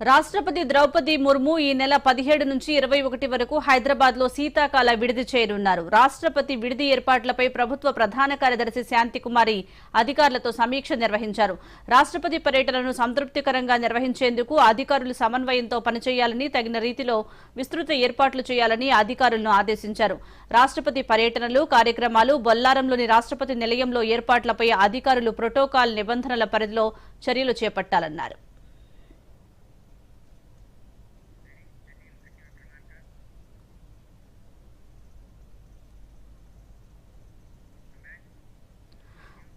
రాష్ట్రపతి ద్రౌపది ముర్ము ఈ నెల 17 నుంచి 21 వరకు హైదరాబాద్ లో శీతాకాల విడిది చేయనున్నారు. రాష్ట్రపతి విడిది ఏర్పాట్లపై ప్రభుత్వ ప్రధాన కార్యదర్శి శాంతికుమారి అధికారులతో సమీక్ష నిర్వహించారు. రాష్ట్రపతి పర్యటనను సంతృప్తికరంగా నిర్వహించేందుకు అధికారులు సమన్వయంతో పనిచేయాలని, తగిన రీతిలో విస్తృత ఏర్పాట్లు చేయాలని అధికారులను ఆదేశించారు. రాష్ట్రపతి పర్యటనలు, కార్యక్రమాలు, బొల్లారంలోని రాష్ట్రపతి నిలయంలో ఏర్పాట్లపై అధికారులు ప్రోటోకాల్ నిబంధనల పరిధిలో చర్యలు చేపట్టాలన్నారు.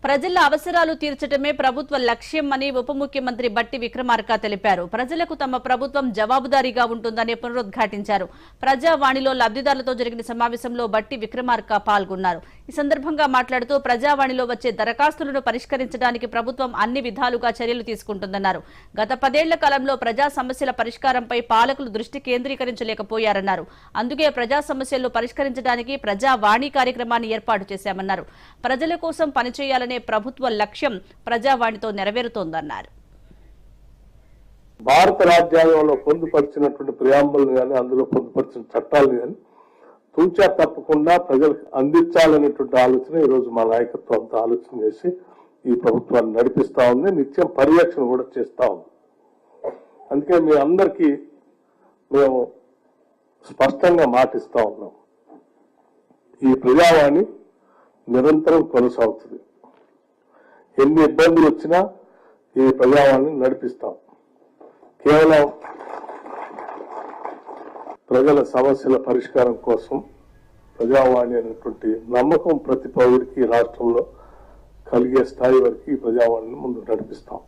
ప్రజల అవసరాలు తీర్చడమే ప్రభుత్వ లక్ష్యమని ఉప ముఖ్యమంత్రి బట్టి విక్రమార్క తెలిపారు. ప్రజలకు తమ ప్రభుత్వం జవాబుదారీగా ఉంటుందని పునరుద్ఘాటించారు. ప్రజావాణిలో లబ్దిదారులతో జరిగిన సమావేశంలో బట్టి విక్రమార్క పాల్గొన్నారు. ఈ సందర్భంగా మాట్లాడుతూ ప్రజావాణిలో వచ్చే దరఖాస్తులను పరిష్కరించడానికి ప్రభుత్వం అన్ని విధాలుగా చర్యలు తీసుకుంటుందన్నారు. గత 10 ఏళ్ల కాలంలో ప్రజా సమస్యల పరిష్కారంపై పాలకులు దృష్టి కేంద్రీకరించలేకపోయారన్నారు. అందుకే ప్రజా సమస్యలను పరిష్కరించడానికి ప్రజావాణి కార్యక్రమాన్ని ఏర్పాటు చేశామన్నారు. ప్రజల కోసం పనిచేయాలని ప్రభుత్వ లక్ష్యం ప్రజావాణితో నెరవేరుతోందన్నారు. భారత రాజ్యాంగంలో పొందుపరిచినటువంటి ప్రియాంబుల్ని కానీ, అందులో పొందుపరిచిన చట్టాలను కానీ తూచా తప్పకుండా ప్రజలకు అందించాలనేటువంటి ఆలోచన ఈరోజు మా నాయకత్వం అంతా ఆలోచన చేసి ఈ ప్రభుత్వాన్ని నడిపిస్తా ఉంది. నిత్యం పర్యవేక్షణ కూడా చేస్తా ఉంది. అందుకే మీ అందరికీ మేము స్పష్టంగా మాటిస్తా ఉన్నాం, ఈ ప్రజావాణి నిరంతరం కొనసాగుతుంది. ఎన్ని ఇబ్బందులు వచ్చినా ఈ ప్రజావాణిని నడిపిస్తాం. కేవలం ప్రజల సమస్యల పరిష్కారం కోసం ప్రజావాణి అనేటువంటి నమ్మకం ప్రతి పౌరుడికి రాష్ట్రంలో కలిగే స్థాయి వరకు ఈ ప్రజావాణిని ముందు నడిపిస్తాం.